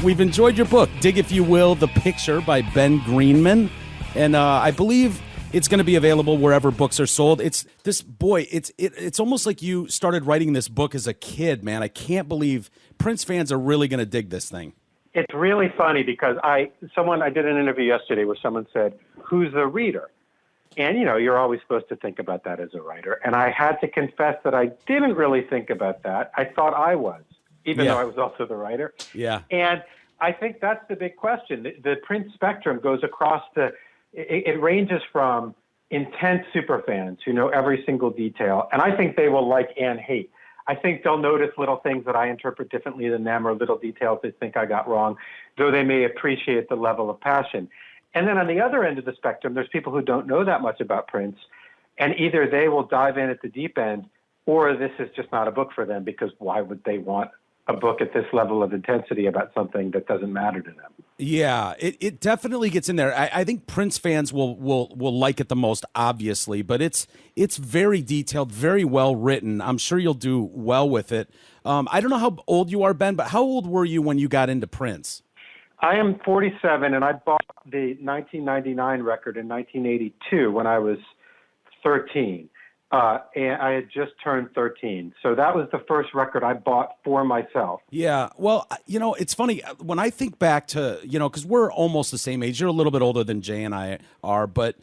We've enjoyed your book, Dig If You Will, The Picture by Ben Greenman. And I believe it's going to be available wherever books are sold. It's almost like you started writing this book as a kid, man. I can't believe Prince fans are really going to dig this thing. It's really funny because I did an interview yesterday where someone said, "Who's the reader?" And, you're always supposed to think about that as a writer. And I had to confess that I didn't really think about that. I thought I was, even though I was also the writer. Yeah. And I think that's the big question. The Prince spectrum goes across it ranges from intense superfans who know every single detail, and I think they will like and hate. I think they'll notice little things that I interpret differently than them or little details they think I got wrong, though they may appreciate the level of passion. And then on the other end of the spectrum, there's people who don't know that much about Prince, and either they will dive in at the deep end, or this is just not a book for them, because why would they want a book at this level of intensity about something that doesn't matter to them? Yeah, it definitely gets in there. I think Prince fans will like it the most, obviously, but it's very detailed, very well written. I'm sure you'll do well with it. I don't know how old you are, Ben, but how old were you when you got into Prince? I am 47, and I bought the 1999 record in 1982 when I was 13. And I had just turned 13. So that was the first record I bought for myself. Yeah. Well, it's funny when I think back to, because we're almost the same age. You're a little bit older than Jay and I are. But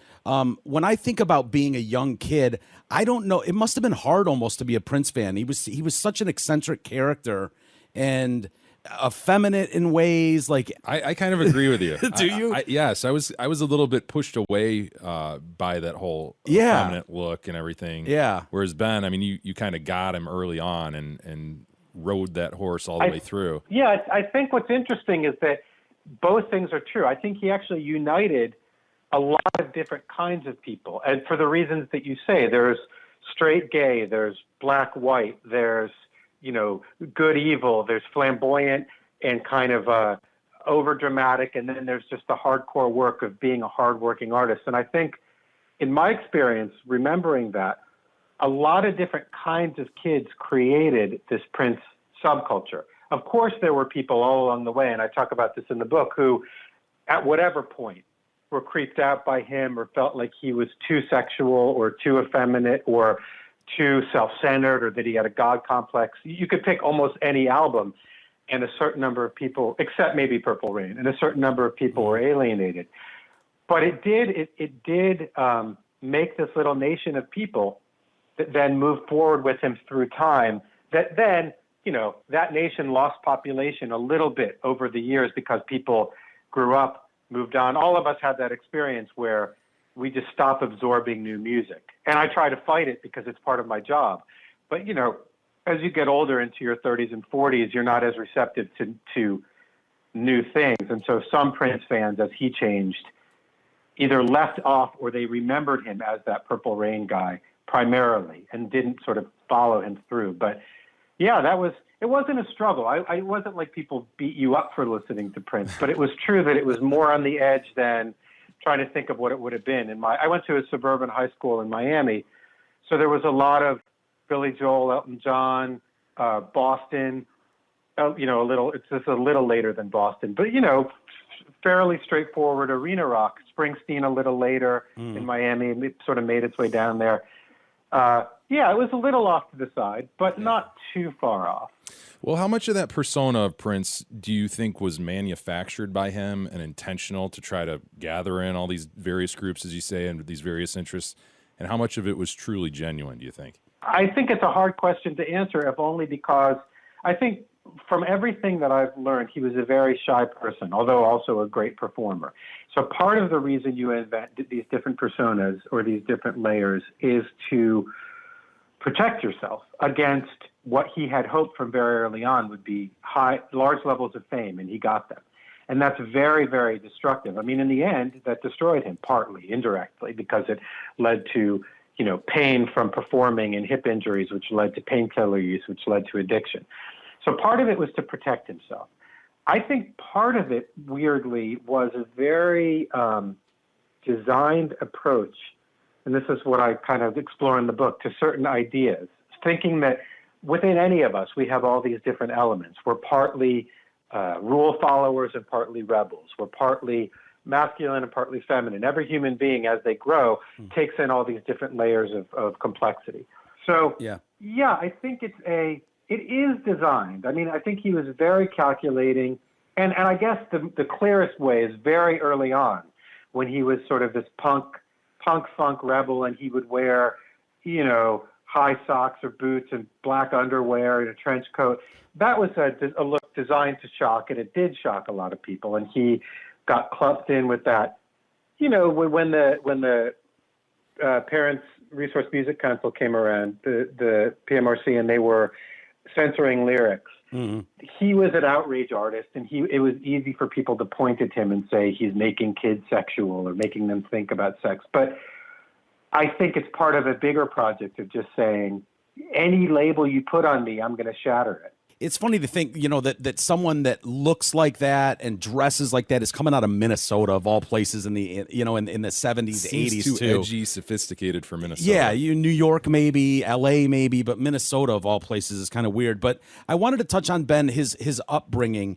when I think about being a young kid, I don't know. It must have been hard almost to be a Prince fan. He was such an eccentric character and effeminate in ways. Like I kind of agree with you. Do you? Yes, I was a little bit pushed away by that whole effeminate look and everything. Yeah. Whereas Ben, I mean, you kind of got him early on and rode that horse all the way through. Yeah, I think what's interesting is that both things are true. I think he actually united a lot of different kinds of people, and for the reasons that you say. There's straight gay, there's black white, there's good evil, there's flamboyant and kind of over dramatic, and then there's just the hardcore work of being a hardworking artist. And I think in my experience, remembering that, a lot of different kinds of kids created this Prince subculture. Of course, there were people all along the way, and I talk about this in the book, who at whatever point were creeped out by him or felt like he was too sexual or too effeminate or too self-centered, or that he had a God complex. You could pick almost any album, and a certain number of people, except maybe Purple Rain, and a certain number of people were alienated. But it did make this little nation of people that then moved forward with him through time, that then, that nation lost population a little bit over the years because people grew up, moved on. All of us had that experience where we just stop absorbing new music. And I try to fight it because it's part of my job. But, as you get older into your 30s and 40s, you're not as receptive to new things. And so some Prince fans, as he changed, either left off or they remembered him as that Purple Rain guy primarily and didn't sort of follow him through. But yeah, it wasn't a struggle. I wasn't like people beat you up for listening to Prince, but it was true that it was more on the edge than trying to think of what it would have been. I went to a suburban high school in Miami, so there was a lot of Billy Joel, Elton John, Boston. It's just a little later than Boston, but fairly straightforward arena rock. Springsteen a little later in Miami. It sort of made its way down there. It was a little off to the side, but not too far off. Well, how much of that persona of Prince do you think was manufactured by him and intentional to try to gather in all these various groups, as you say, and these various interests? And how much of it was truly genuine, do you think? I think it's a hard question to answer, if only because I think from everything that I've learned, he was a very shy person, although also a great performer. So part of the reason you invent these different personas or these different layers is to protect yourself against what he had hoped from very early on would be large levels of fame, and he got them. And that's very, very destructive. I mean, in the end, that destroyed him, partly, indirectly, because it led to, pain from performing and hip injuries, which led to painkiller use, which led to addiction. So part of it was to protect himself. I think part of it, weirdly, was a very designed approach, and this is what I kind of explore in the book, to certain ideas, thinking that within any of us, we have all these different elements. We're partly rule followers and partly rebels. We're partly masculine and partly feminine. Every human being, as they grow, takes in all these different layers of complexity. So, yeah, I think it is designed. I mean, I think he was very calculating. And I guess the clearest way is very early on when he was sort of this punk funk rebel, and he would wear, high socks or boots and black underwear and a trench coat. That was a look designed to shock, and it did shock a lot of people. And he got clumped in with that. When the Parents Resource Music Council came around, the PMRC, and they were censoring lyrics. Mm-hmm. He was an outrage artist, and it was easy for people to point at him and say he's making kids sexual or making them think about sex. But I think it's part of a bigger project of just saying, any label you put on me, I'm going to shatter it. It's funny to think, that someone that looks like that and dresses like that is coming out of Minnesota, of all places, in the in the 70s, Seems 80s too edgy, sophisticated for Minnesota. Yeah, New York maybe, LA maybe, but Minnesota of all places is kind of weird. But I wanted to touch on Ben, his upbringing.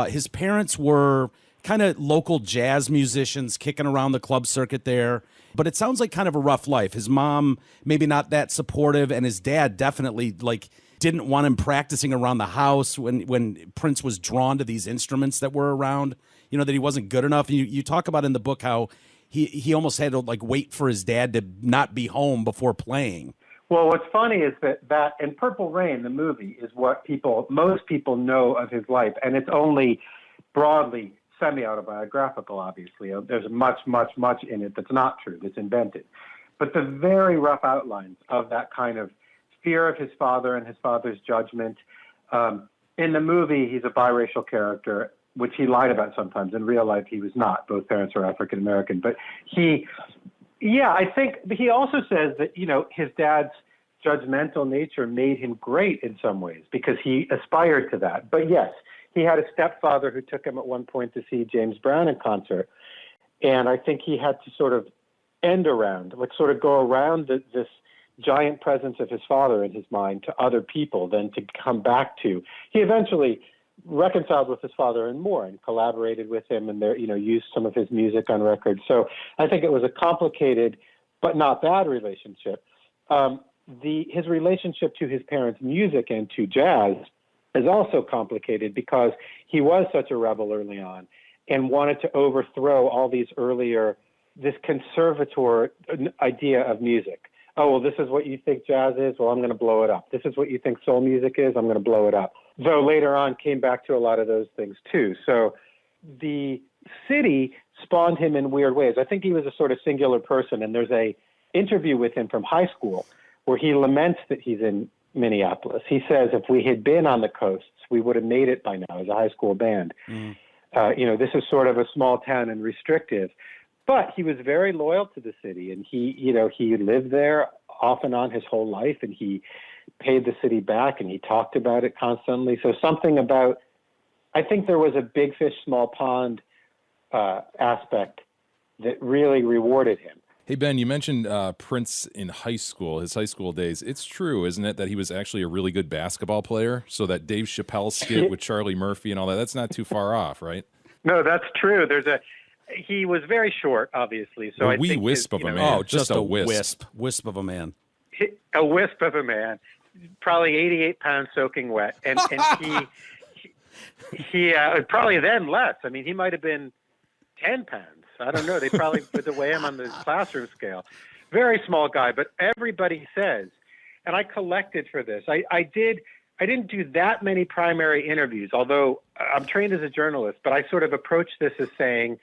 His parents were kind of local jazz musicians kicking around the club circuit there. But it sounds like kind of a rough life. His mom maybe not that supportive, and his dad definitely didn't want him practicing around the house when Prince was drawn to these instruments that were around, that he wasn't good enough. And you talk about in the book how he almost had to wait for his dad to not be home before playing. Well, what's funny is that in Purple Rain, the movie, is what most people know of his life. And it's only broadly semi-autobiographical, obviously. There's much, much, much in it that's not true, that's invented. But the very rough outlines of that kind of fear of his father and his father's judgment. In the movie, he's a biracial character, which he lied about sometimes. In real life, he was not. Both parents are African American. But I think he also says that, his dad's judgmental nature made him great in some ways because he aspired to that. But yes, he had a stepfather who took him at one point to see James Brown in concert. And I think he had to sort of go around this giant presence of his father in his mind to other people than to come back to. He eventually reconciled with his father and more and collaborated with him and used some of his music on record. So I think it was a complicated but not bad relationship. His relationship to his parents' music and to jazz is also complicated because he was such a rebel early on and wanted to overthrow all this conservator idea of music. Oh, well, this is what you think jazz is? Well, I'm going to blow it up. This is what you think soul music is? I'm going to blow it up. Though later on came back to a lot of those things too. So the city spawned him in weird ways. I think he was a sort of singular person, and there's a interview with him from high school where he laments that he's in Minneapolis. He says, if we had been on the coasts, we would have made it by now as a high school band. Mm. This is sort of a small town and restrictive. But he was very loyal to the city, and he lived there off and on his whole life, and he paid the city back, and he talked about it constantly. So I think there was a big fish, small pond aspect that really rewarded him. Hey, Ben, you mentioned Prince in high school, his high school days. It's true, isn't it, that he was actually a really good basketball player? So that Dave Chappelle skit with Charlie Murphy and all that's not too far off, right? No, that's true. He was very short, obviously. So a wee wisp of a man. Oh, just a wisp of a man. A wisp of a man, probably 88 pounds soaking wet, and he probably then less. I mean, he might have been 10 pounds. I don't know. They probably put the weigh him on the classroom scale. Very small guy, but everybody says, and I collected for this. I didn't do that many primary interviews, although I'm trained as a journalist, but I sort of approached this as saying,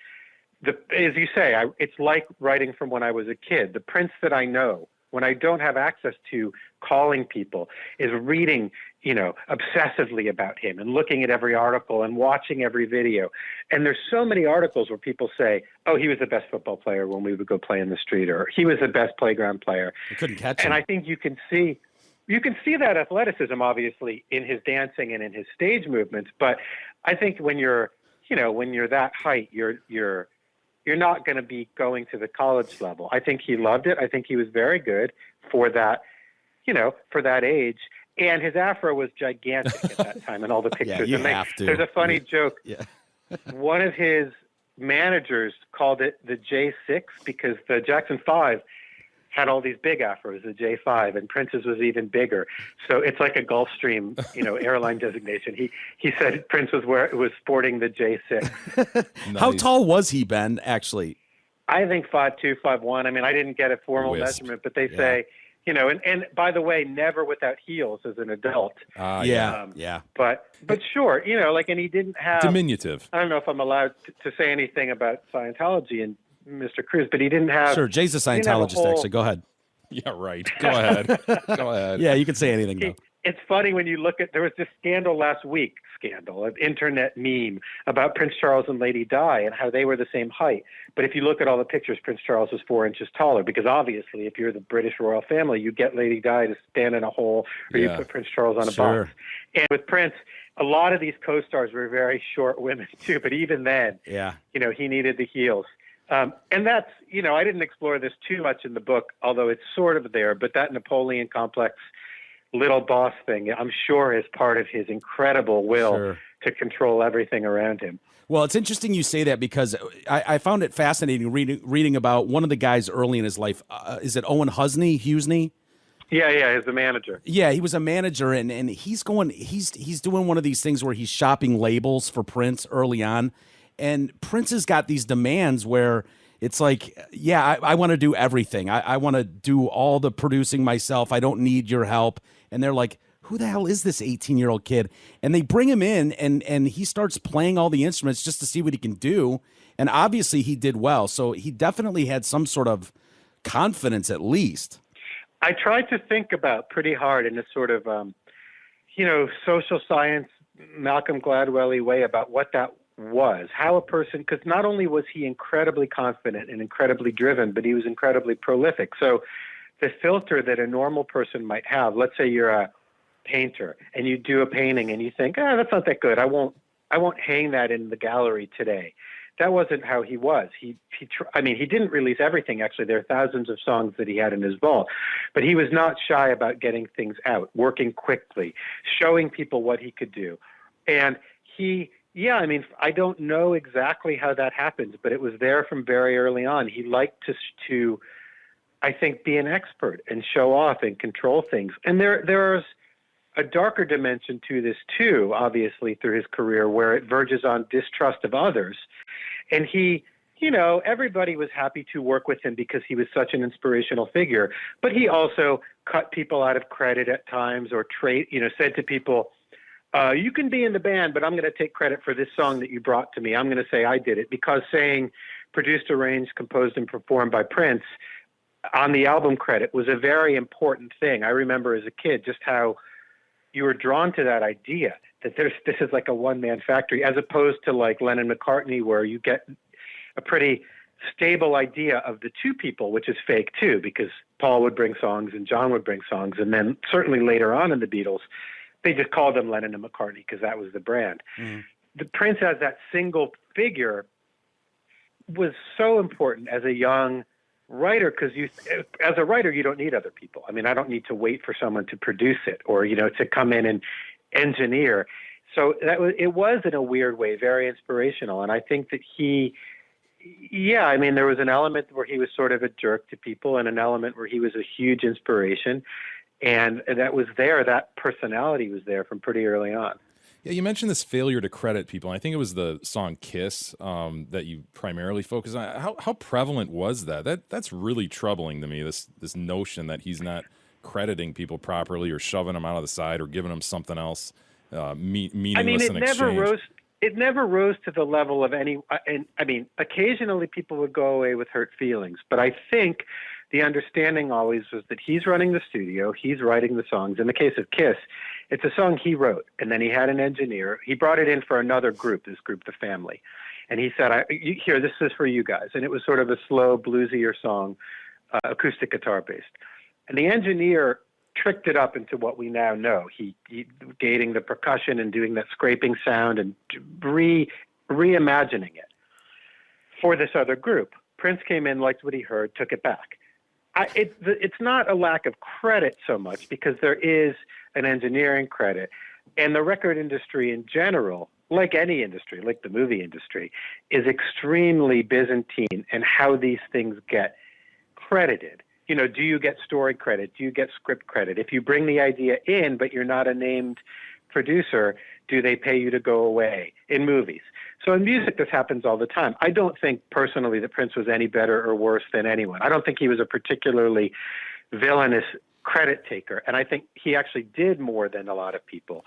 as you say, it's like writing from when I was a kid. The Prince that I know, when I don't have access to calling people, is reading, obsessively about him and looking at every article and watching every video. And there's so many articles where people say, oh, he was the best football player when we would go play in the street, or he was the best playground player. You couldn't catch him. And I think you can see that athleticism, obviously, in his dancing and in his stage movements. But I think when you're that height, you're not going to be going to the college level. I think he loved it. I think he was very good for that, for that age. And his afro was gigantic at that time in all the pictures. you and have to. There's a funny joke. Yeah. One of his managers called it the J6 because the Jackson 5 had all these big afros, the J5, and Prince's was even bigger. So it's like a Gulfstream, airline designation. He said Prince was sporting the J6. Nice. How tall was he, Ben, actually? I think 5'2", 5'1". I mean, I didn't get a formal Wisp. measurement, but they say, and by the way, never without heels as an adult. Yeah. But sure, and he didn't have Diminutive. I don't know if I'm allowed to say anything about Scientology and Mr. Cruz, but he didn't have. Sure, Jay's a Scientologist, actually. Go ahead. Yeah, right. Go ahead. Go ahead. Yeah, you can say anything, though. It's funny when you look at, there was this scandal last week, an internet meme about Prince Charles and Lady Di and how they were the same height. But if you look at all the pictures, Prince Charles was 4 inches taller because obviously if you're the British royal family, you get Lady Di to stand in a hole or you put Prince Charles on a box. And with Prince, a lot of these co-stars were very short women too, but even then, he needed the heels. And that's, I didn't explore this too much in the book, although it's sort of there, but that Napoleon complex little boss thing, I'm sure is part of his incredible will to control everything around him. Well, it's interesting you say that because I found it fascinating reading about one of the guys early in his life. Is it Owen Husney? Yeah, he's the manager. Yeah, he was a manager, and he's doing one of these things where he's shopping labels for Prince early on, and Prince has got these demands where it's like, I want to do everything. I want to do all the producing myself. I don't need your help. And they're like, who the hell is this 18-year-old kid? And they bring him in, and he starts playing all the instruments just to see what he can do. And obviously he did well. So he definitely had some sort of confidence at least. I tried to think about pretty hard in a sort of, social science, Malcolm Gladwell-y way about what that was, how a person, because not only was he incredibly confident and incredibly driven, but he was incredibly prolific. So the filter that a normal person might have, let's say you're a painter and you do a painting and you think, that's not that good. I won't hang that in the gallery today. That wasn't how he was. He didn't release everything. Actually, there are thousands of songs that he had in his vault, but he was not shy about getting things out, working quickly, showing people what he could do. And I don't know exactly how that happened, but it was there from very early on. He liked to I think, be an expert and show off and control things. And there's a darker dimension to this too, obviously, through his career, where it verges on distrust of others. And he, everybody was happy to work with him because he was such an inspirational figure. But he also cut people out of credit at times or said to people, you can be in the band, but I'm going to take credit for this song that you brought to me. I'm going to say I did it, because saying produced, arranged, composed, and performed by Prince on the album credit was a very important thing. I remember as a kid just how you were drawn to that idea that this is like a one-man factory, as opposed to like Lennon McCartney, where you get a pretty stable idea of the two people, which is fake too, because Paul would bring songs and John would bring songs. And then certainly later on in the Beatles, they just called them Lennon and McCartney because that was the brand. Mm. The Prince as that single figure was so important as a young writer, because as a writer, you don't need other people. I mean, I don't need to wait for someone to produce it or, to come in and engineer. So it was in a weird way, very inspirational. And I think that there was an element where he was sort of a jerk to people and an element where he was a huge inspiration. And that was there. That personality was there from pretty early on. Yeah, you mentioned this failure to credit people. I think it was the song "Kiss" that you primarily focus on. How prevalent was that? That's really troubling to me. This notion that he's not crediting people properly, or shoving them out of the side, or giving them something else meaningless in exchange. It never rose to the level of any. And occasionally people would go away with hurt feelings, but I think the understanding always was that he's running the studio, he's writing the songs. In the case of Kiss, it's a song he wrote, and then he had an engineer. He brought it in for another group, this group, The Family. And he said, here, this is for you guys. And it was sort of a slow, bluesier song, acoustic guitar based. And the engineer tricked it up into what we now know. He gating the percussion and doing that scraping sound and reimagining it for this other group. Prince came in, liked what he heard, took it back. It's not a lack of credit so much, because there is an engineering credit. And the record industry in general, like any industry, like the movie industry, is extremely Byzantine in how these things get credited. You know, do you get story credit? Do you get script credit? If you bring the idea in, but you're not a named producer, do they pay you to go away in movies? So in music, this happens all the time. I don't think personally that Prince was any better or worse than anyone. I don't think he was a particularly villainous credit taker, and I think he actually did more than a lot of people.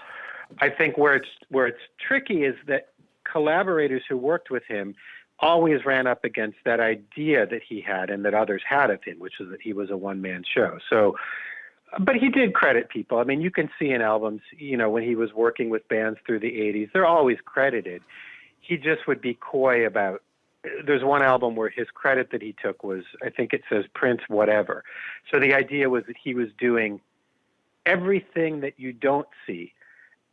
I think where it's tricky is that collaborators who worked with him always ran up against that idea that he had and that others had of him, which is that he was a one-man show. So, but he did credit people. I mean, you can see in albums, you know, when he was working with bands through the 80s, they're always credited. He just would be coy about. There's one album where his credit that he took was, I think it says Prince whatever. So the idea was that he was doing everything that you don't see.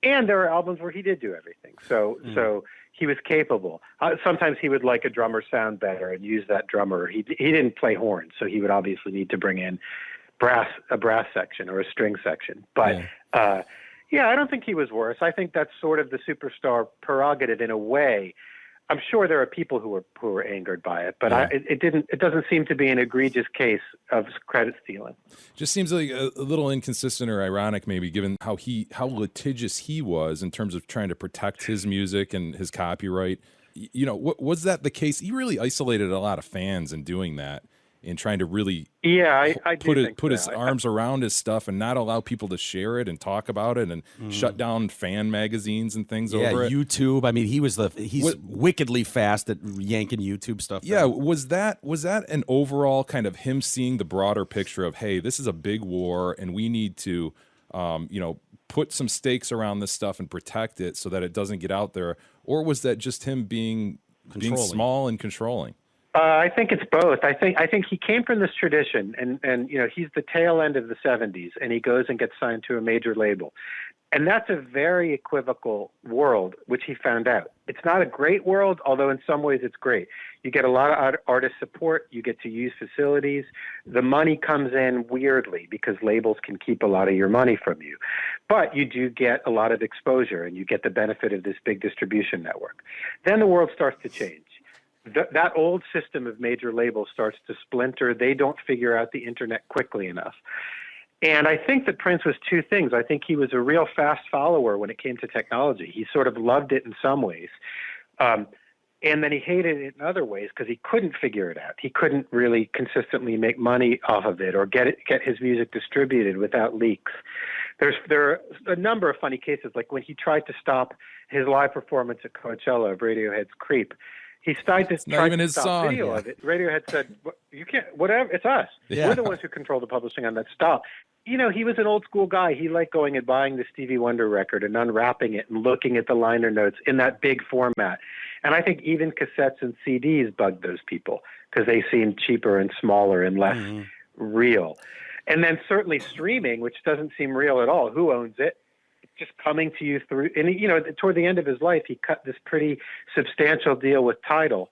And there are albums where he did do everything. So he was capable. Sometimes he would like a drummer sound better and use that drummer. He didn't play horns, so he would obviously need to bring in a brass section or a string section. But yeah, I don't think he was worse. I think that's sort of the superstar prerogative in a way. I'm sure there are people who were angered by it, but it doesn't seem to be an egregious case of credit stealing. Just seems like a little inconsistent or ironic, maybe, given how litigious he was in terms of trying to protect his music and his copyright. You know, was that the case? He really isolated a lot of fans in doing that, in trying to really I put his arms around his stuff and not allow people to share it and talk about it, and shut down fan magazines and things over it. YouTube. I mean, he's wickedly fast at yanking YouTube stuff. Yeah, down. Was that an overall kind of him seeing the broader picture of, hey, this is a big war and we need to put some stakes around this stuff and protect it so that it doesn't get out there? Or was that just him being small and controlling? I think it's both. I think he came from this tradition, and you know, he's the tail end of the 70s, and he goes and gets signed to a major label. And that's a very equivocal world, which he found out. It's not a great world, although in some ways it's great. You get a lot of artist support. You get to use facilities. The money comes in weirdly because labels can keep a lot of your money from you. But you do get a lot of exposure, and you get the benefit of this big distribution network. Then the world starts to change. That old system of major labels starts to splinter. They don't figure out the internet quickly enough. And I think that Prince was two things. I think he was a real fast follower when it came to technology. He sort of loved it in some ways. And then he hated it in other ways because he couldn't figure it out. He couldn't really consistently make money off of it or get his music distributed without leaks. There are a number of funny cases, like when he tried to stop his live performance at Coachella of Radiohead's Creep. He tried to stop video of it. Radiohead said, "You can't. Whatever. It's us. Yeah. We're the ones who control the publishing on that. Stop." You know, he was an old school guy. He liked going and buying the Stevie Wonder record and unwrapping it and looking at the liner notes in that big format. And I think even cassettes and CDs bugged those people because they seemed cheaper and smaller and less real. And then certainly streaming, which doesn't seem real at all. Who owns it? Just coming to you through, and you know, toward the end of his life, he cut this pretty substantial deal with Tidal,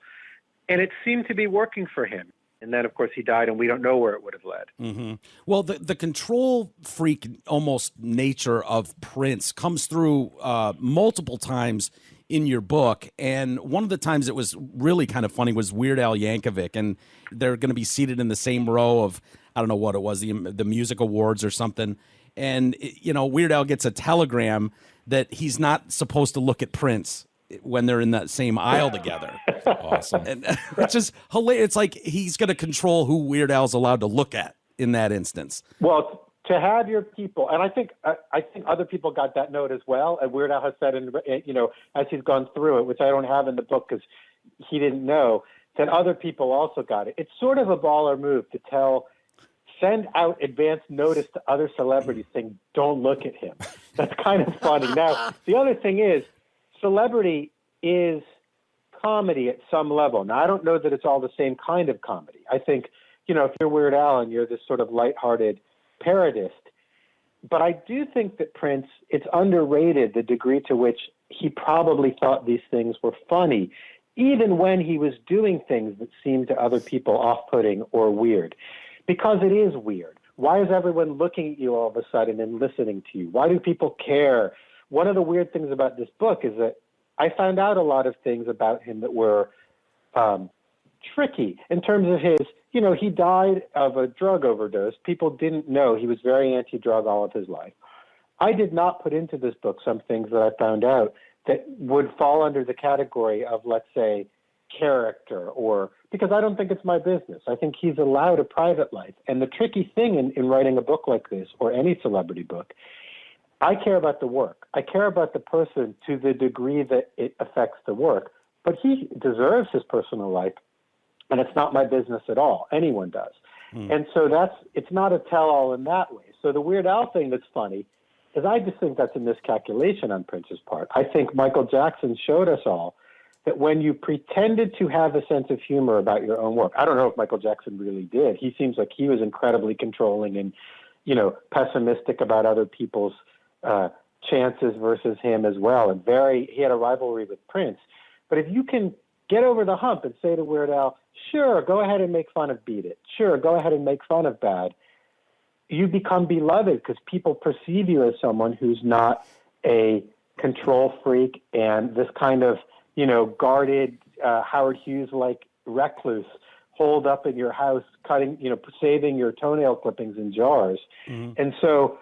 and it seemed to be working for him. And then, of course, he died, and we don't know where it would have led. Mm-hmm. Well, the control freak almost nature of Prince comes through multiple times in your book, and one of the times it was really kind of funny was Weird Al Yankovic, and they're going to be seated in the same row of, I don't know what it was, the music awards or something. And, you know, Weird Al gets a telegram that he's not supposed to look at Prince when they're in that same aisle together. Awesome. And it's just hilarious. It's like he's going to control who Weird Al's allowed to look at in that instance. Well, to have your people, and I think other people got that note as well. And Weird Al has said, as he's gone through it, which I don't have in the book because he didn't know, that other people also got it. It's sort of a baller move to send out advance notice to other celebrities saying, don't look at him. That's kind of funny. Now, the other thing is, celebrity is comedy at some level. Now, I don't know that it's all the same kind of comedy. I think, you know, if you're Weird Al and you're this sort of lighthearted parodist, but I do think that Prince, it's underrated the degree to which he probably thought these things were funny, even when he was doing things that seemed to other people off-putting or weird. Because it is weird. Why is everyone looking at you all of a sudden and listening to you? Why do people care? One of the weird things about this book is that I found out a lot of things about him that were tricky in terms of his, he died of a drug overdose. People didn't know. He was very anti-drug all of his life. I did not put into this book some things that I found out that would fall under the category of, let's say, character, or because I don't think it's my business. I think he's allowed a private life. And the tricky thing in writing a book like this, or any celebrity book, I care about the work. I care about the person to the degree that it affects the work. But he deserves his personal life, and it's not my business at all. Anyone does. And so it's not a tell-all in that way. So the Weird Al thing that's funny is I just think that's a miscalculation on Prince's part. I think Michael Jackson showed us all that when you pretended to have a sense of humor about your own work, I don't know if Michael Jackson really did. He seems like he was incredibly controlling and, pessimistic about other people's chances versus him as well. And he had a rivalry with Prince. But if you can get over the hump and say to Weird Al, sure, go ahead and make fun of Beat It. Sure, go ahead and make fun of Bad. You become beloved because people perceive you as someone who's not a control freak and this kind of, guarded Howard Hughes-like recluse holed up in your house, cutting, saving your toenail clippings in jars. And so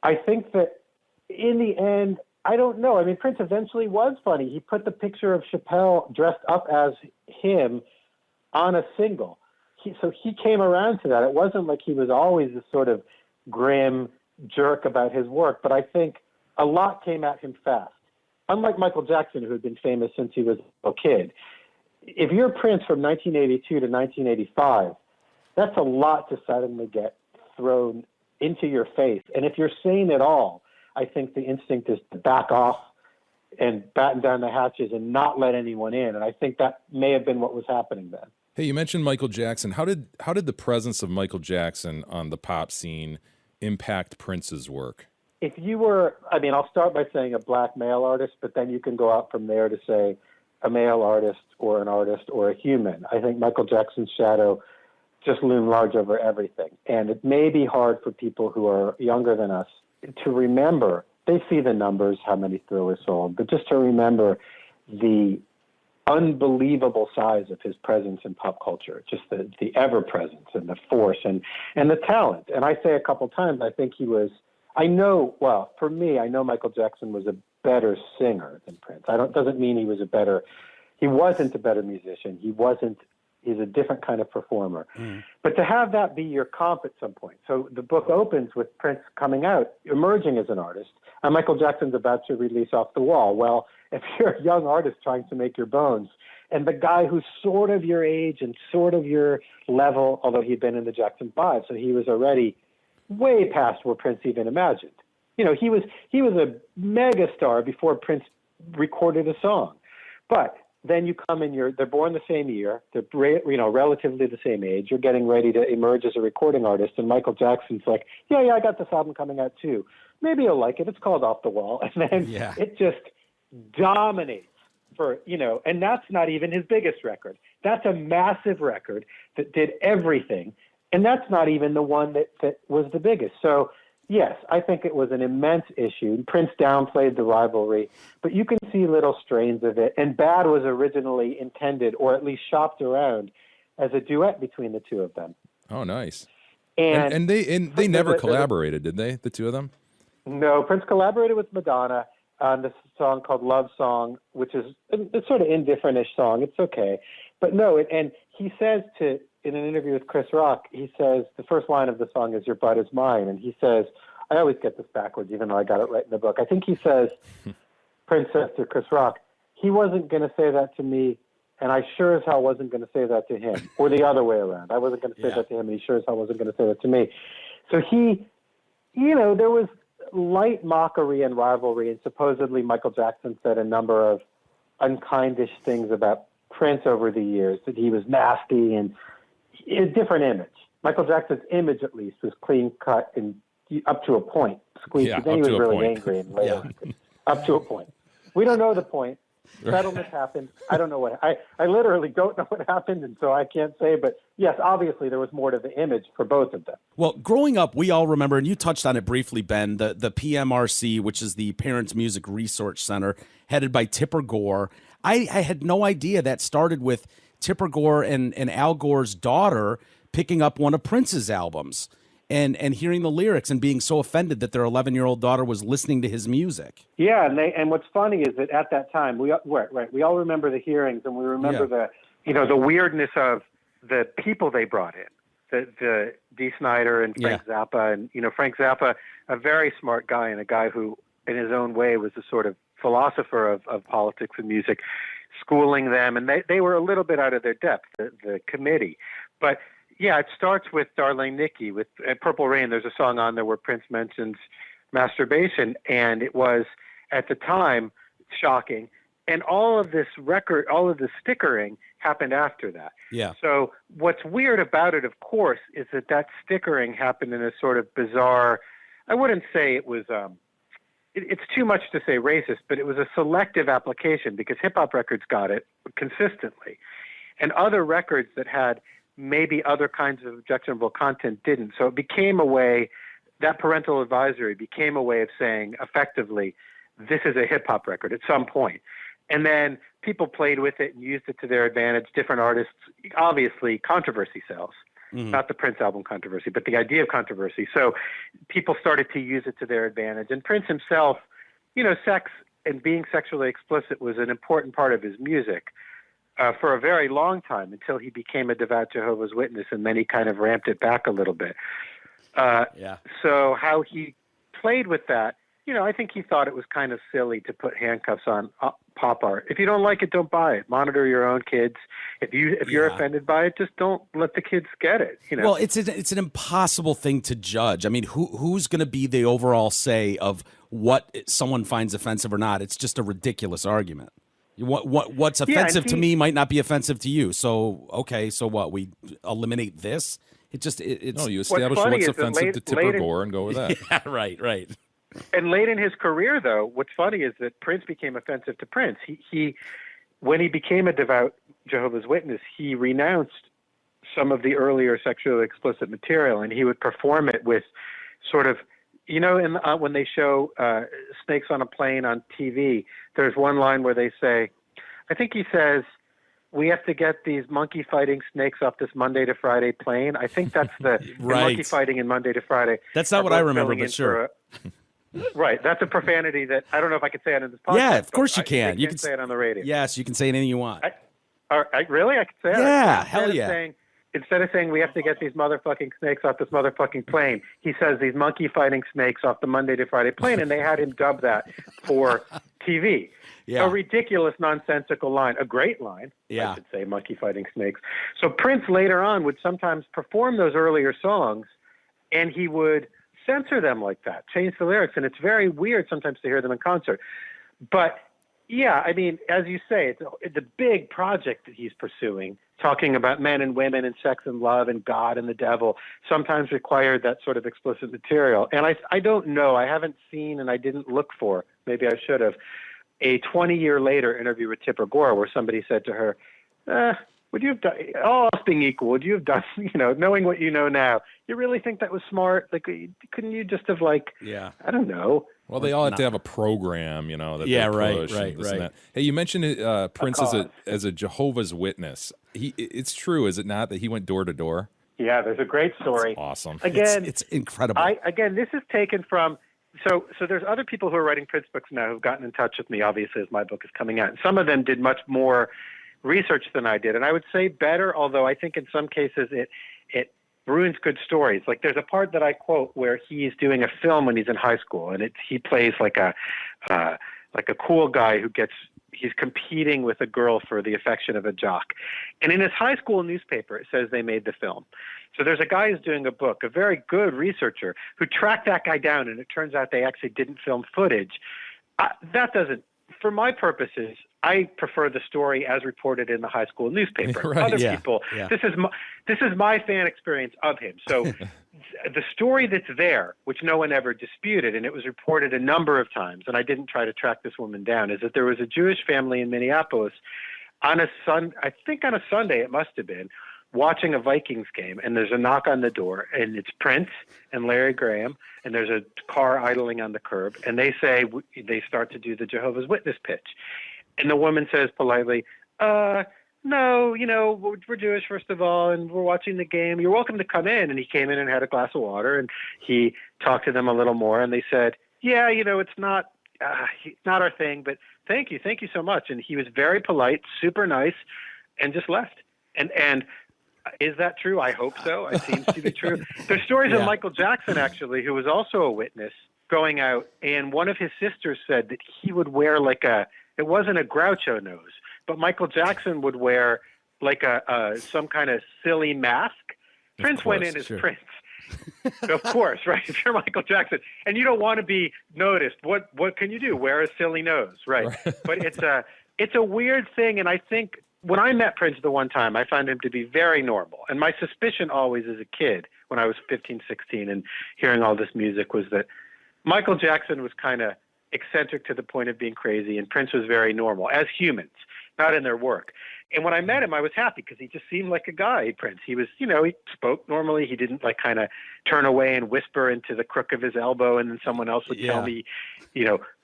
I think that in the end, I don't know. I mean, Prince eventually was funny. He put the picture of Chappelle dressed up as him on a single. So he came around to that. It wasn't like he was always this sort of grim jerk about his work, but I think a lot came at him fast. Unlike Michael Jackson, who had been famous since he was a kid. If you're Prince from 1982 to 1985, that's a lot to suddenly get thrown into your face. And if you're sane at all, I think the instinct is to back off and batten down the hatches and not let anyone in. And I think that may have been what was happening then. Hey, you mentioned Michael Jackson. How did the presence of Michael Jackson on the pop scene impact Prince's work? If you were, I'll start by saying a black male artist, but then you can go out from there to say a male artist or an artist or a human. I think Michael Jackson's shadow just loomed large over everything. And it may be hard for people who are younger than us to remember. They see the numbers, how many Thrillers sold, but just to remember the unbelievable size of his presence in pop culture, just the ever-presence and the force and the talent. And I say a couple times, I think for me, I know Michael Jackson was a better singer than Prince. Doesn't mean he wasn't a better musician. He's a different kind of performer. But to have that be your comp at some point. So the book opens with Prince coming out, emerging as an artist, and Michael Jackson's about to release Off the Wall. Well, if you're a young artist trying to make your bones, and the guy who's sort of your age and sort of your level, although he'd been in the Jackson 5, so he was already way past where Prince even imagined. He was a mega star before Prince recorded a song. But then you come in, they're born the same year, they're relatively the same age, you're getting ready to emerge as a recording artist, and Michael Jackson's like, yeah, I got this album coming out too. Maybe you'll like it. It's called Off the Wall. And then it just dominates and that's not even his biggest record. That's a massive record that did everything. And that's not even the one that was the biggest. So, yes, I think it was an immense issue. Prince downplayed the rivalry, but you can see little strains of it. And Bad was originally intended, or at least shopped around, as a duet between the two of them. Oh, nice. And they never collaborated, did they, the two of them? No, Prince collaborated with Madonna on this song called Love Song, which is a sort of indifferent-ish song. It's okay. But no, and he says in an interview with Chris Rock, he says, the first line of the song is, "Your butt is mine." And he says, I always get this backwards, even though I got it right in the book. I think he says, Prince says to Chris Rock, he wasn't going to say that to me, and I sure as hell wasn't going to say that to him, or the other way around. I wasn't going to say that to him, and he sure as hell wasn't going to say that to me. So there was light mockery and rivalry, and supposedly Michael Jackson said a number of unkindish things about Prince over the years, that he was nasty and a different image. Michael Jackson's image, at least, was clean cut and up to a point. Squeaky. Then he was really angry and later. Up to a point. We don't know the point. Settlements happened. I don't know what I literally don't know what happened, and so I can't say. But yes, obviously there was more to the image for both of them. Well, growing up, we all remember, and you touched on it briefly, Ben, the PMRC, which is the Parents Music Resource Center, headed by Tipper Gore. I had no idea that started with Tipper Gore and Al Gore's daughter picking up one of Prince's albums and hearing the lyrics and being so offended that their 11-year-old daughter was listening to his music. Yeah, and what's funny is that at that time we all remember the hearings, and we remember the weirdness of the people they brought in, the Dee Snider and Frank Zappa, and Frank Zappa, a very smart guy and a guy who in his own way was a sort of philosopher of politics and music, schooling them, and they were a little bit out of their depth, the committee. But yeah, it starts with Darlene Nikki with Purple Rain. There's a song on there where Prince mentions masturbation, and it was at the time shocking. And all of this stickering happened after that. Yeah. So what's weird about it, of course, is that stickering happened in a sort of bizarre, I wouldn't say it was, it's too much to say racist, but it was a selective application because hip-hop records got it consistently. And other records that had maybe other kinds of objectionable content didn't. So it became a way, that parental advisory became a way of saying effectively, this is a hip-hop record at some point. And then people played with it and used it to their advantage. Different artists, obviously, controversy sells. Not the Prince album controversy, but the idea of controversy. So people started to use it to their advantage. And Prince himself, sex and being sexually explicit was an important part of his music for a very long time until he became a devout Jehovah's Witness, and then he kind of ramped it back a little bit. So how he played with that, I think he thought it was kind of silly to put handcuffs on pop art. If you don't like it, don't buy it. Monitor your own kids. If you're offended by it, just don't let the kids get it. Well, it's an impossible thing to judge. I mean, who's going to be the overall say of what someone finds offensive or not? It's just a ridiculous argument. What's offensive to me might not be offensive to you. So okay, so what? We eliminate this? It's no. You establish what's offensive to Tipper Gore and go with that. Yeah, right. And late in his career, though, what's funny is that Prince became offensive to Prince. He when he became a devout Jehovah's Witness, he renounced some of the earlier sexually explicit material, and he would perform it with sort of, when they show Snakes on a Plane on TV, there's one line where they say, I think he says, we have to get these monkey fighting snakes off this Monday to Friday plane. I think that's the monkey fighting in Monday to Friday. That's not what I remember, but sure. Right. That's a profanity that I don't know if I could say it in this podcast. Yeah, of course you can. You can say it on the radio. Yes, you can say anything you want. Really? I can say it? Yeah, hell yeah. Instead of saying we have to get these motherfucking snakes off this motherfucking plane, he says these monkey fighting snakes off the Monday to Friday plane, and they had him dub that for TV. Yeah. A ridiculous, nonsensical line. A great line, I should say, monkey fighting snakes. So Prince later on would sometimes perform those earlier songs, and he would censor them like that, change the lyrics, and it's very weird sometimes to hear them in concert. But yeah, I mean, as you say, it's a big project that he's pursuing, talking about men and women and sex and love and God and the devil, sometimes required that sort of explicit material. And I don't know, I haven't seen, and I didn't look for, maybe I should have, a 20-year later interview with Tipper Gore where somebody said to her, would you have done, all else being equal, would you have done, knowing what you know now, you really think that was smart? Like, couldn't you just have I don't know. Well, they all have to have a program, that they push and this and that. Hey, you mentioned Prince as a Jehovah's Witness. It's true, is it not, that he went door to door? Yeah, there's a great story. That's awesome. Again, it's incredible. This is taken from. So there's other people who are writing Prince books now who've gotten in touch with me, obviously, as my book is coming out. And some of them did much more research than I did, and I would say better, although I think in some cases it ruins good stories. Like there's a part that I quote where he's doing a film when he's in high school, and he plays like a cool guy he's competing with a girl for the affection of a jock. And in his high school newspaper, it says they made the film. So there's a guy who's doing a book, a very good researcher, who tracked that guy down, and it turns out they actually didn't film footage. That doesn't, for my purposes, I prefer the story as reported in the high school newspaper. Right, Other people, this is my fan experience of him. So the story that's there, which no one ever disputed, and it was reported a number of times, and I didn't try to track this woman down, is that there was a Jewish family in Minneapolis on a Sunday it must have been, watching a Vikings game, and there's a knock on the door, and it's Prince and Larry Graham, and there's a car idling on the curb, and they start to do the Jehovah's Witness pitch. And the woman says politely, no, we're Jewish, first of all, and we're watching the game. You're welcome to come in. And he came in and had a glass of water, and he talked to them a little more, and they said, yeah, it's not our thing, but thank you so much. And he was very polite, super nice, and just left. And is that true? I hope so. It seems to be true. There's stories of Michael Jackson, actually, who was also a witness, going out, and one of his sisters said that he would wear it wasn't a Groucho nose, but Michael Jackson would wear like some kind of silly mask. Prince went in as Prince. Of course, right? If you're Michael Jackson and you don't want to be noticed, what can you do? Wear a silly nose, right? But it's a weird thing, and I think when I met Prince the one time, I found him to be very normal. And my suspicion always as a kid, when I was 15, 16, and hearing all this music, was that Michael Jackson was kind of eccentric to the point of being crazy, and Prince was very normal as humans, not in their work. And when I met him, I was happy because he just seemed like a guy, Prince. He was, he spoke normally. He didn't kind of turn away and whisper into the crook of his elbow, and then someone else would tell me,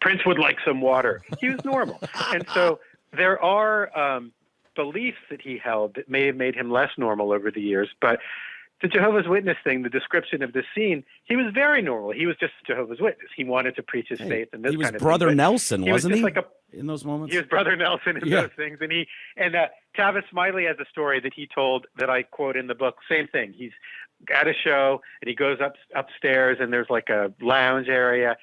Prince would like some water. He was normal. And so there are beliefs that he held that may have made him less normal over the years, but the Jehovah's Witness thing, the description of this scene, he was very normal. He was just a Jehovah's Witness. He wanted to preach his faith and this kind of thing. He was Brother Nelson, wasn't he? In those moments? He was Brother Nelson in those things. And Tavis Smiley has a story that he told that I quote in the book. Same thing. He's at a show, and he goes upstairs, and there's like a lounge area,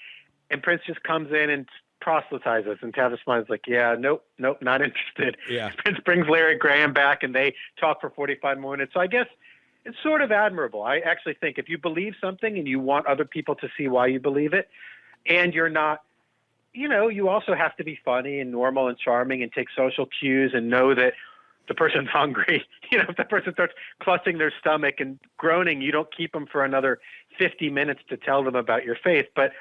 and Prince just comes in and proselytizes, and Tavis Smiley's like, nope, not interested. Yeah. Prince brings Larry Graham back, and they talk for 45 minutes. So I guess it's sort of admirable. I actually think if you believe something and you want other people to see why you believe it, and you're not, you also have to be funny and normal and charming and take social cues and know that the person's hungry. If the person starts clutching their stomach and groaning, you don't keep them for another 50 minutes to tell them about your faith. But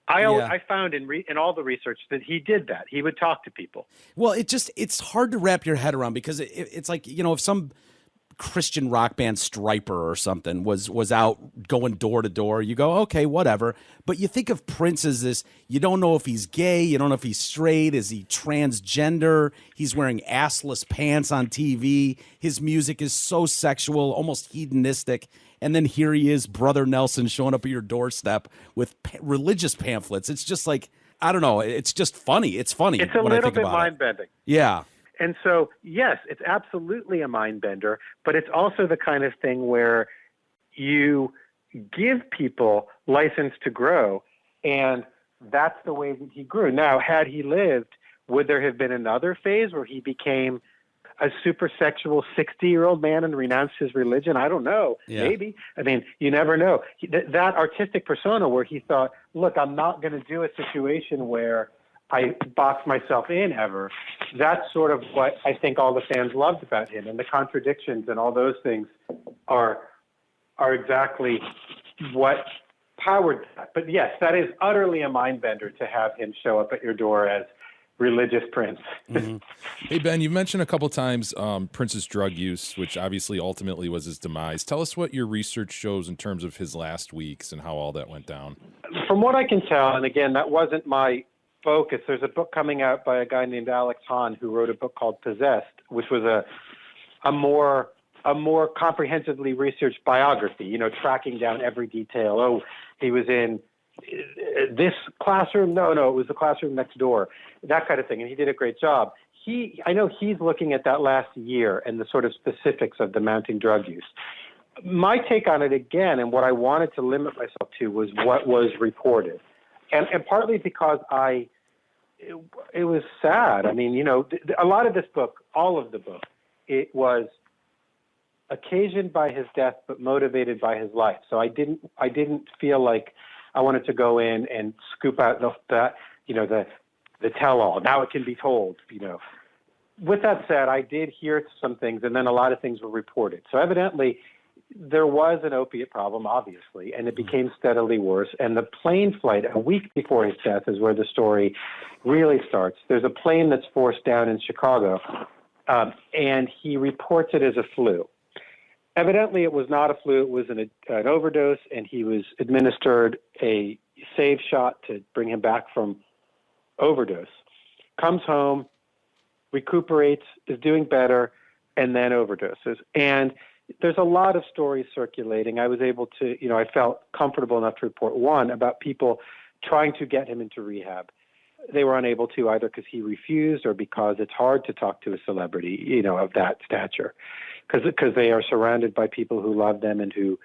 I found in all the research that he did that. He would talk to people. Well, it's hard to wrap your head around because it's like, if some Christian rock band Striper or something was out going door to door, you go, okay, whatever. But you think of Prince as this, you don't know if he's gay, you don't know if he's straight, is he transgender, he's wearing assless pants on TV, his music is so sexual, almost hedonistic, and then here he is, Brother Nelson, showing up at your doorstep with religious pamphlets. It's just like, I don't know, it's just funny. It's funny. It's a little bit mind-bending. Yeah. And so, yes, it's absolutely a mind bender, but it's also the kind of thing where you give people license to grow, and that's the way that he grew. Now, had he lived, would there have been another phase where he became a super sexual 60-year-old man and renounced his religion? I don't know. Yeah. Maybe. I mean, you never know. That artistic persona where he thought, look, I'm not going to do a situation where I box myself in ever. That's sort of what I think all the fans loved about him, and the contradictions and all those things are exactly what powered that. But yes, that is utterly a mind bender to have him show up at your door as religious Prince. Mm-hmm. Hey, Ben, you've mentioned a couple times Prince's drug use, which obviously ultimately was his demise. Tell us what your research shows in terms of his last weeks and how all that went down. From what I can tell, and again, that wasn't my focus, there's a book coming out by a guy named Alex Hahn who wrote a book called Possessed, which was a more comprehensively researched biography, tracking down every detail. Oh, he was in this classroom. No, it was the classroom next door, that kind of thing. And he did a great job. I know he's looking at that last year and the sort of specifics of the mounting drug use. My take on it, again, and what I wanted to limit myself to, was what was reported. And partly because it was sad. I mean, a lot of this book, all of the book, it was occasioned by his death, but motivated by his life. So I didn't feel like I wanted to go in and scoop out the tell-all. Now it can be told. With that said, I did hear some things, and then a lot of things were reported. So evidently, there was an opiate problem, obviously, and it became steadily worse. And the plane flight, a week before his death, is where the story really starts. There's a plane that's forced down in Chicago, and he reports it as a flu. Evidently, it was not a flu. It was an overdose, and he was administered a save shot to bring him back from overdose. Comes home, recuperates, is doing better, and then overdoses. And there's a lot of stories circulating. I was able to, I felt comfortable enough to report one about people trying to get him into rehab. They were unable to, either because he refused or because it's hard to talk to a celebrity, of that stature, because they are surrounded by people who love them and who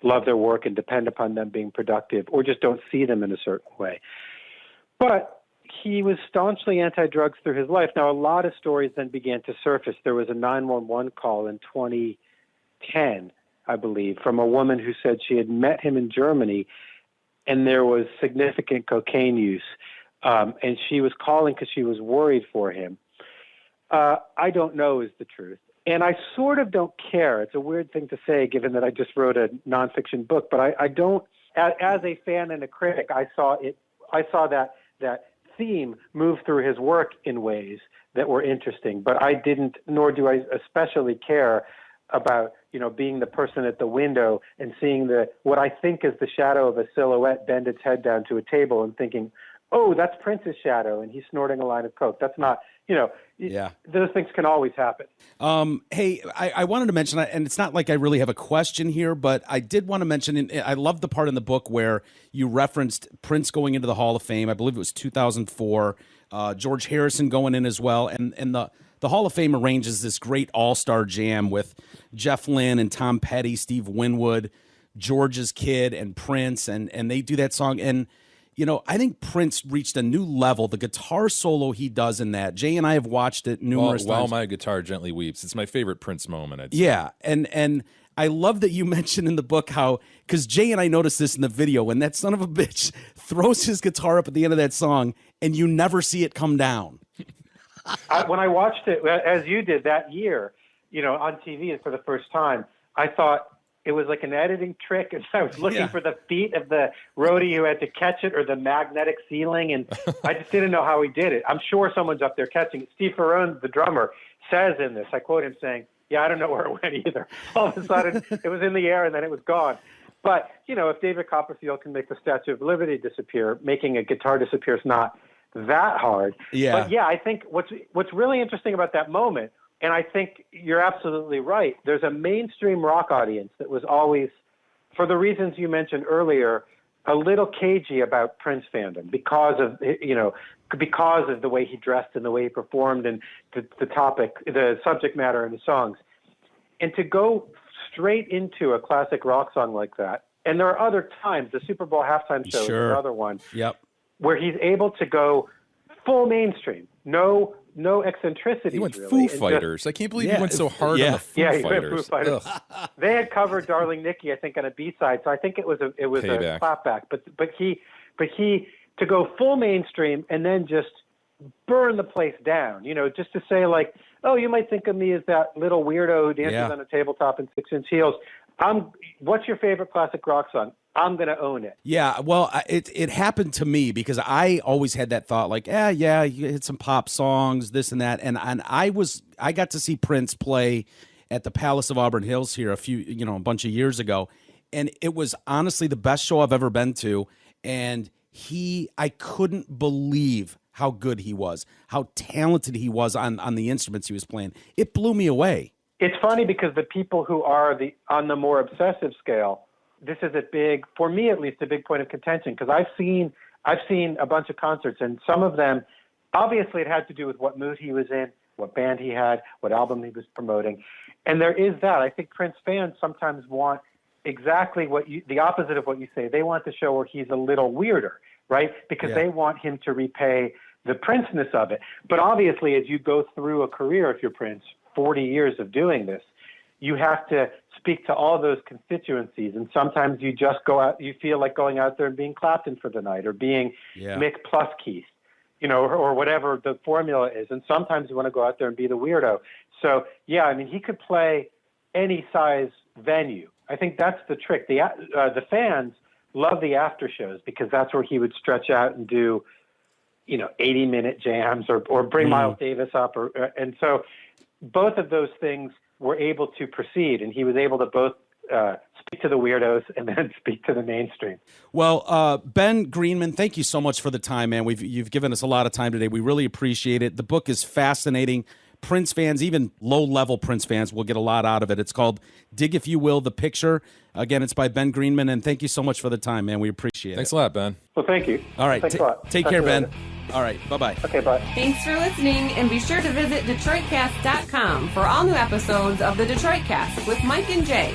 love their work and depend upon them being productive, or just don't see them in a certain way. But he was staunchly anti-drugs through his life. Now, a lot of stories then began to surface. There was a 911 call in 2010, I believe, from a woman who said she had met him in Germany, and there was significant cocaine use. And she was calling because she was worried for him. I don't know is the truth. And I sort of don't care. It's a weird thing to say, given that I just wrote a nonfiction book, but I don't, as a fan and a critic, I saw that theme move through his work in ways that were interesting, but I didn't, nor do I especially care about, being the person at the window and seeing what I think is the shadow of a silhouette bend its head down to a table and thinking, oh, that's Prince's shadow, and he's snorting a line of coke. That's not, those things can always happen. Hey, I wanted to mention, and it's not like I really have a question here, but I did want to mention, I love the part in the book where you referenced Prince going into the Hall of Fame. I believe it was 2004, George Harrison going in as well, and the Hall of Fame arranges this great all-star jam with Jeff Lynne and Tom Petty, Steve Winwood, George's Kid, and Prince, and they do that song, and I think Prince reached a new level. The guitar solo he does in that. Jay and I have watched it numerous times. While my guitar gently weeps. It's my favorite Prince moment, I'd say. Yeah, and I love that you mentioned in the book how, because Jay and I noticed this in the video, when that son of a bitch throws his guitar up at the end of that song, and you never see it come down. When I watched it, as you did that year, on TV for the first time, I thought it was like an editing trick, and I was looking for the feet of the roadie who had to catch it, or the magnetic ceiling, and I just didn't know how he did it. I'm sure someone's up there catching it. Steve Ferrone, the drummer, says in this, I quote him saying, "Yeah, I don't know where it went either. All of a sudden, it was in the air, and then it was gone." But, if David Copperfield can make the Statue of Liberty disappear, making a guitar disappear is not that hard. Yeah. But, yeah, I think what's really interesting about that moment, and I think you're absolutely right. There's a mainstream rock audience that was always, for the reasons you mentioned earlier, a little cagey about Prince fandom because of the way he dressed and the way he performed and the subject matter in the songs. And to go straight into a classic rock song like that, and there are other times, the Super Bowl halftime show is another one, where he's able to go full mainstream, no eccentricities. He went really, Foo Fighters. I can't believe he went so hard on the Foo Fighters. Fighters. Went Foo Fighters. They had covered "Darling Nikki," I think, on a B-side, so I think it was a clapback. But he to go full mainstream and then just burn the place down. Just to say like, oh, you might think of me as that little weirdo who dances on a tabletop in 6-inch heels. What's your favorite classic rock song? I'm going to own it. Yeah, well, it happened to me because I always had that thought like, you hit some pop songs, this and that. And I got to see Prince play at the Palace of Auburn Hills here a bunch of years ago. And it was honestly the best show I've ever been to. And I couldn't believe how good he was, how talented he was on the instruments he was playing. It blew me away. It's funny because the people who are on the more obsessive scale, this is for me at least, a big point of contention, because I've seen a bunch of concerts, and some of them, obviously it had to do with what mood he was in, what band he had, what album he was promoting. And there is that. I think Prince fans sometimes want exactly the opposite of what you say. They want the show where he's a little weirder, right? Because they want him to repay the Prince-ness of it. But obviously, as you go through a career, if you're Prince, 40 years of doing this, you have to speak to all those constituencies. And sometimes you just go out, you feel like going out there and being Clapton for the night, or being Mick plus Keith, or whatever the formula is. And sometimes you want to go out there and be the weirdo. So, he could play any size venue. I think that's the trick. The fans love the after shows because that's where he would stretch out and do, 80-minute jams or bring Miles Davis up. And so both of those things were able to proceed, and he was able to both speak to the weirdos and then speak to the mainstream. Well, Ben Greenman, thank you so much for the time, man. You've given us a lot of time today. We really appreciate it. The book is fascinating. Prince fans, even low-level Prince fans, will get a lot out of it. It's called Dig If You Will, The Picture. Again, it's by Ben Greenman, and thank you so much for the time, man. We appreciate it. Thanks a lot, Ben. Well, thank you. All right. Thanks a lot. Take Talk care, to you Ben. later. All right. Bye-bye. Okay, bye. Thanks for listening, and be sure to visit DetroitCast.com for all new episodes of the Detroit Cast with Mike and Jay.